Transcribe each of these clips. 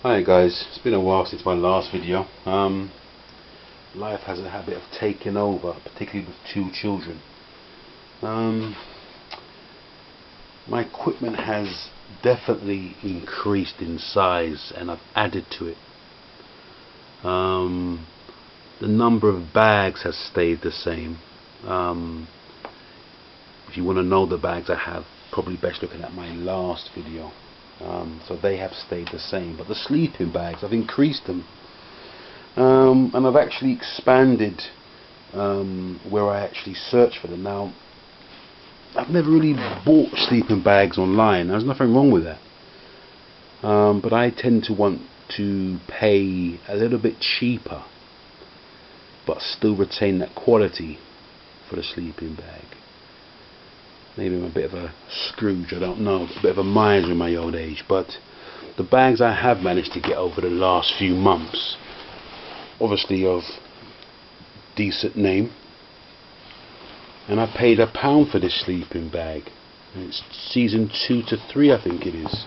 Hi guys, it's been a while since my last video. Life has a habit of taking over, particularly with two children. My equipment has definitely increased in size and I've added to it. The number of bags has stayed the same. If you want to know the bags I have, probably best looking at my last video. So they have stayed the same, but the sleeping bags, I've increased them, and I've actually expanded where I actually search for them. Now, I've never really bought sleeping bags online. There's nothing wrong with that, but I tend to want to pay a little bit cheaper but still retain that quality for the sleeping bag. Maybe I'm a bit of a Scrooge, I don't know, a bit of a miser in my old age, but the bags I have managed to get over the last few months, obviously of decent name, and I paid £1 for this sleeping bag, and it's season 2 to 3 I think it is,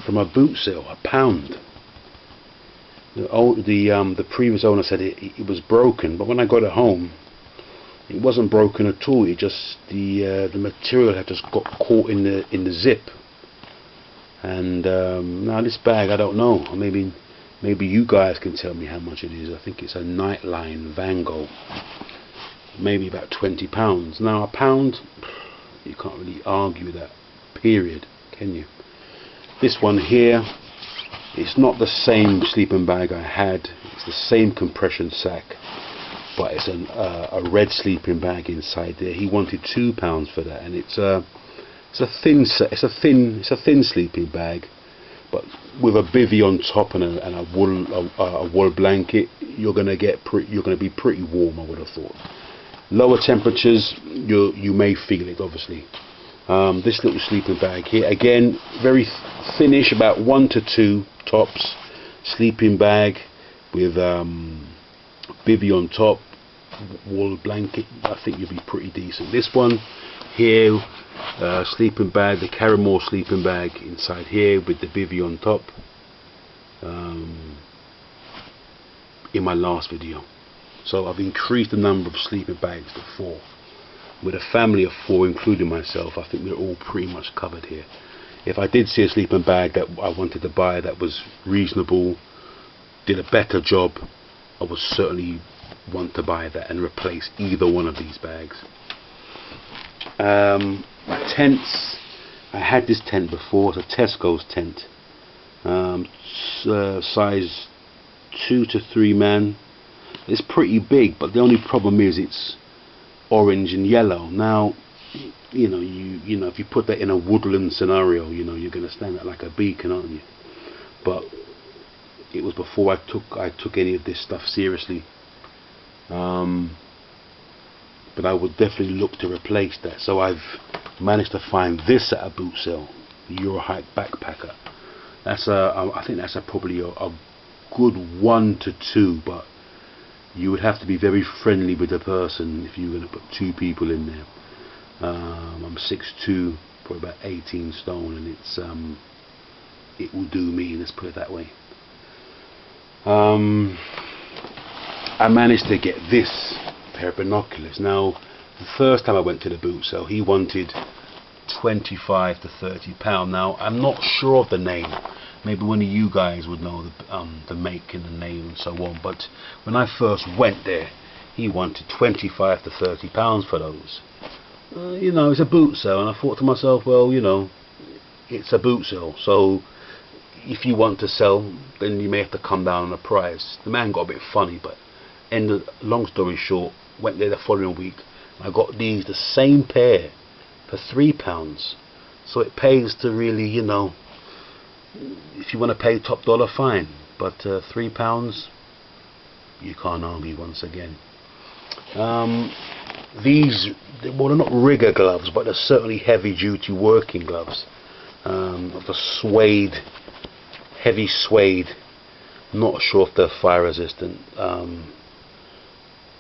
from a boot sale, £1. The previous owner said it was broken, but when I got it home, it wasn't broken at all. It just the material had just got caught in the zip. And now this bag, I don't know. Maybe you guys can tell me how much it is. I think it's a Nightline Vango. Maybe about £20. Now £1, you can't really argue with that. Period, can you? This one here, it's not the same sleeping bag I had. It's the same compression sack, but it's a red sleeping bag inside there. He wanted £2 for that, and it's a thin sleeping bag, but with a bivvy on top and a wool blanket, you're gonna be pretty warm, I would have thought. Lower temperatures, you may feel it, obviously. This little sleeping bag here, again, very thinnish, about 1 to 2 tops, sleeping bag with bivvy on top, wool blanket. I think you'll be pretty decent. This one here, sleeping bag, the Caramore sleeping bag inside here with the bivvy on top, in my last video. So I've increased the number of sleeping bags to 4. With a family of 4 including myself, I think we're all pretty much covered here. If I did see a sleeping bag that I wanted to buy that was reasonable, did a better job, I would certainly want to buy that and replace either one of these bags. My tents, I had this tent before. It's a Tesco's tent, size 2 to 3 man. It's pretty big, but the only problem is it's orange and yellow. Now, you know, if you put that in a woodland scenario, you're going to stand out like a beacon, aren't you? But it was before I took any of this stuff seriously. But I would definitely look to replace that. So I've managed to find this at a boot sale, the Eurohike Backpacker. I think that's probably a good 1 to 2, but you would have to be very friendly with the person if you were going to put 2 people in there. I'm 6'2", probably about 18 stone, and it will do me, let's put it that way. I managed to get this pair of binoculars. Now, the first time I went to the boot sale, he wanted £25 to £30. Now, I'm not sure of the name. Maybe one of you guys would know the make and the name and so on. But when I first went there, he wanted £25 to £30 for those. It's a boot sale, and I thought to myself, well, it's a boot sale, so if you want to sell, then you may have to come down on the price. The man got a bit funny, but long story short, went there the following week. I got the same pair for £3. So it pays to really, if you want to pay top dollar, fine. But £3, you can't argue once again. These, well, they're not rigger gloves, but they're certainly heavy duty working gloves. Of a suede, heavy suede. Not sure if they're fire resistant.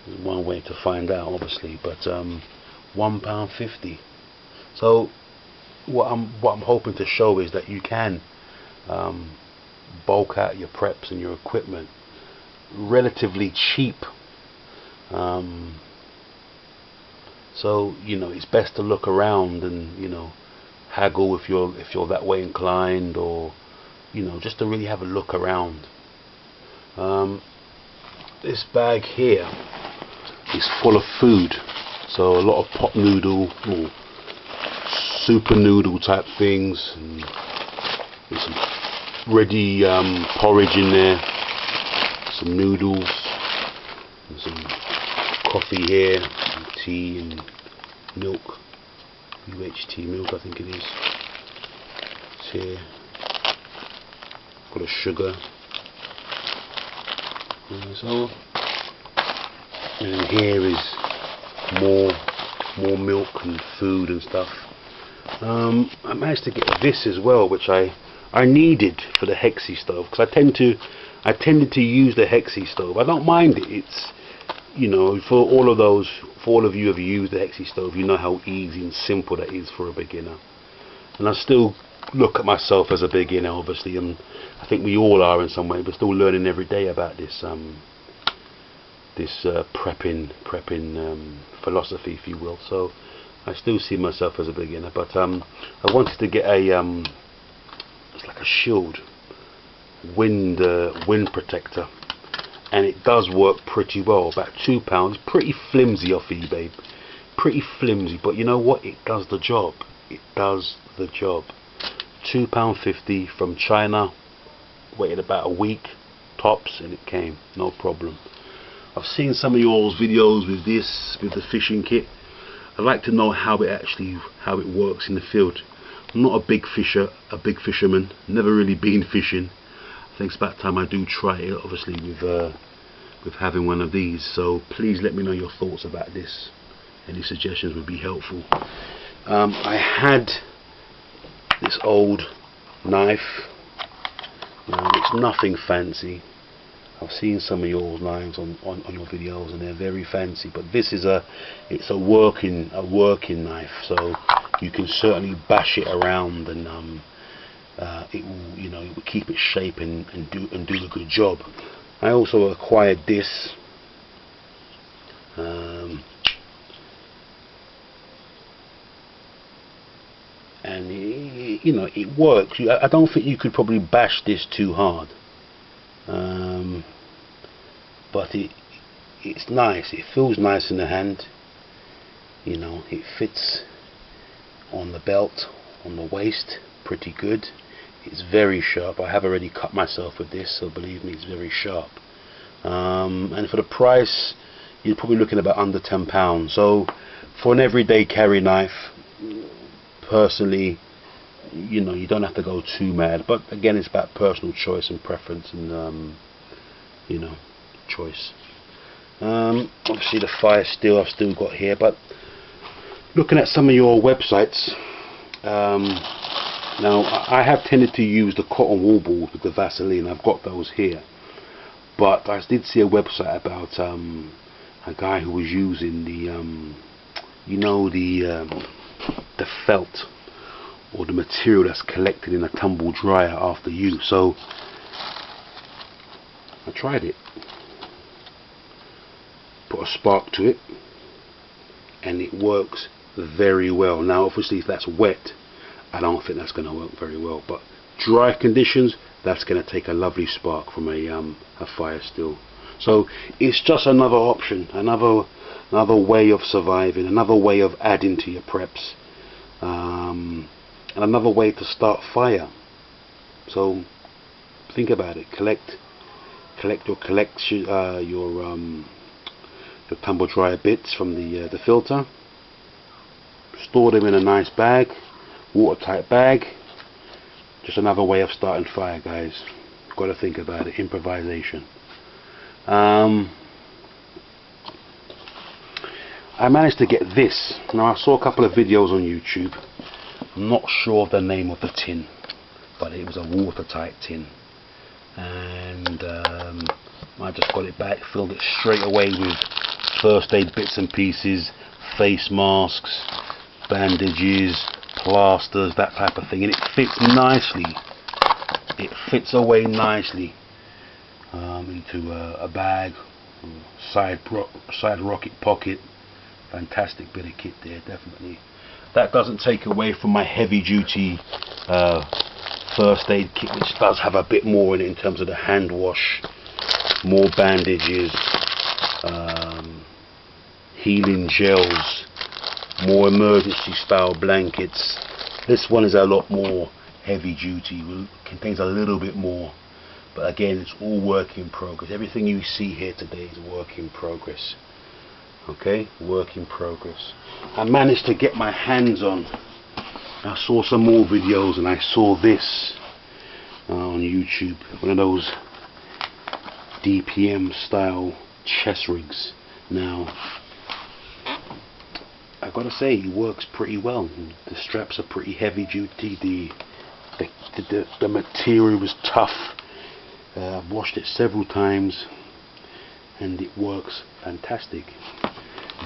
There's one way to find out, obviously, but £1.50. So what I'm hoping to show is that you can bulk out your preps and your equipment relatively cheap. So you know, it's best to look around and, you know, haggle if you're that way inclined, or, you know, just to really have a look around. This bag here is full of food, so a lot of pot noodle or super noodle type things, and there's some ready porridge in there, some noodles, and some coffee here, some tea and milk, UHT milk I think it is. It's here, full of sugar. So, and here is more milk and food and stuff. I managed to get this as well, which I needed for the Hexi stove, because I tended to use the Hexi stove. I don't mind it. It's, you know, for all of you who have used the Hexi stove, you know how easy and simple that is for a beginner. And I still look at myself as a beginner, obviously, and I think we all are in some way. We're still learning every day about this prepping philosophy, if you will. So I still see myself as a beginner, but I wanted to get a it's like a shield, wind protector, and it does work pretty well. About £2, pretty flimsy off eBay, pretty flimsy, but you know what? It does the job. It does the job. £2.50 from China. Waited about a week tops, and it came, no problem. I've seen some of your videos with this, with the fishing kit. I'd like to know how it works in the field. I'm not a big fisherman. Never really been fishing. I think it's about time I do try it, obviously, with having one of these. So please let me know your thoughts about this. Any suggestions would be helpful. I had this old knife. It's nothing fancy. I've seen some of your knives on your videos, and they're very fancy, but this is a working knife, so you can certainly bash it around, and it will, you know, it will keep its shape and do a good job. I also acquired this. And you know, it works. I don't think you could probably bash this too hard, but it's nice. It feels nice in the hand. You know, it fits on the belt, on the waist, pretty good. It's very sharp. I have already cut myself with this, so believe me, it's very sharp. And for the price, you're probably looking about under £10. So for an everyday carry knife, personally, you know, you don't have to go too mad, but again, it's about personal choice and preference, and you know, choice. Obviously the fire steel I've still got here, but looking at some of your websites, now I have tended to use the cotton wool balls with the Vaseline. I've got those here, but I did see a website about a guy who was using the you know, the felt, or the material that's collected in a tumble dryer after use. So I tried it, put a spark to it, and it works very well. Now obviously if that's wet, I don't think that's going to work very well, but dry conditions, that's going to take a lovely spark from a fire steel. So it's just another option, another way of surviving, another way of adding to your preps, and another way to start fire. So think about it. Collect your tumble dryer bits from the filter. Store them in a nice bag, watertight bag. Just another way of starting fire, guys. Got to think about it. Improvisation. I managed to get this. Now I saw a couple of videos on YouTube. I'm not sure of the name of the tin, but it was a watertight tin, and I just got it back, filled it straight away with first aid bits and pieces, face masks, bandages, plasters, that type of thing, and it fits nicely it fits away nicely into a bag, side rocket pocket. Fantastic bit of kit there, definitely. That doesn't take away from my heavy duty first aid kit, which does have a bit more in it in terms of the hand wash, more bandages, healing gels, more emergency style blankets. This one is a lot more heavy duty, contains a little bit more, but again, it's all work in progress. Everything you see here today is work in progress. Okay, work in progress. I managed to get my hands on, I saw some more videos and I saw this on YouTube, one of those DPM style chest rigs. Now I gotta say, it works pretty well. The straps are pretty heavy duty, the material is tough. I've washed it several times and it works fantastic.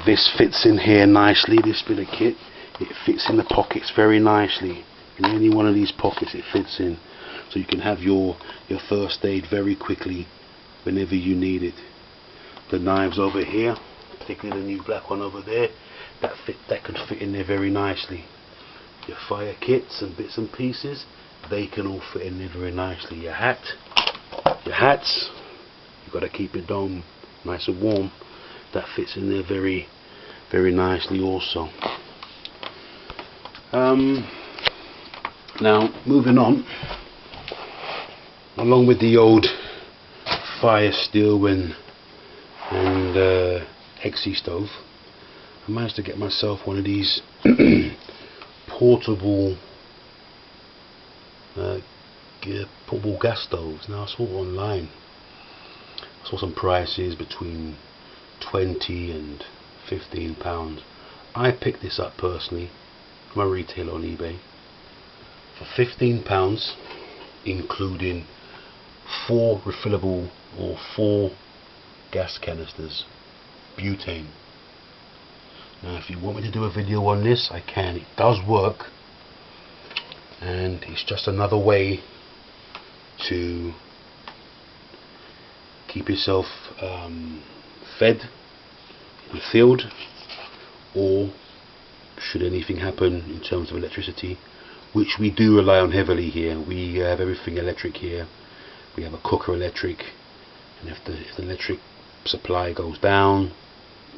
This fits in here nicely, this bit of kit. It fits in the pockets very nicely. In any one of these pockets it fits in. So you can have your first aid very quickly whenever you need it. The knives over here, particularly the new black one over there, that can fit in there very nicely. Your fire kits and bits and pieces, they can all fit in there very nicely. Your hats, you've got to keep your dome nice and warm. That fits in there very, very nicely also. Now moving on, along with the old fire steel and Hexi stove, I managed to get myself one of these portable gas stoves. Now I saw it online. I saw some prices between £20 and £15. I picked this up personally from a retailer on eBay for £15, including 4 refillable or 4 gas canisters, butane. Now if you want me to do a video on this, I can. It does work, and it's just another way to keep yourself fed in the field, or should anything happen in terms of electricity, which we do rely on heavily here. We have everything electric here. We have a cooker electric, and if the electric supply goes down,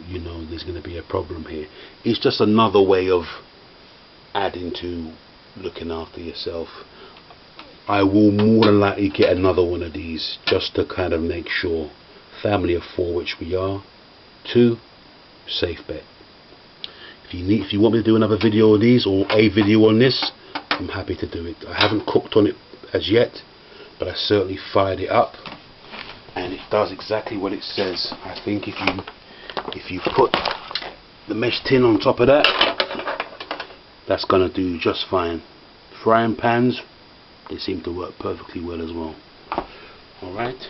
you know there's going to be a problem here. It's just another way of adding to looking after yourself. I will more than likely get another one of these just to kind of make sure. Family of 4, which we are. 2, safe bet. If you want me to do another video on these, or a video on this, I'm happy to do it. I haven't cooked on it as yet, but I certainly fired it up, and it does exactly what it says. I think if you put the mesh tin on top of that, that's gonna do just fine. Frying pans, they seem to work perfectly well as well. Alright,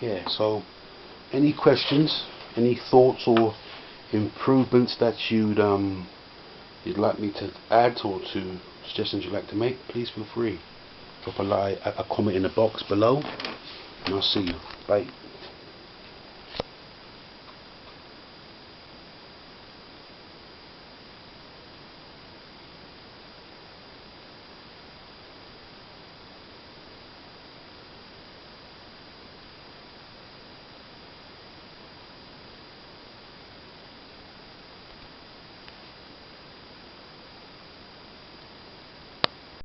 yeah, so any questions, any thoughts or improvements that you'd like me to add, or to suggestions you'd like to make, please feel free. Drop a comment in the box below, and I'll see you. Bye.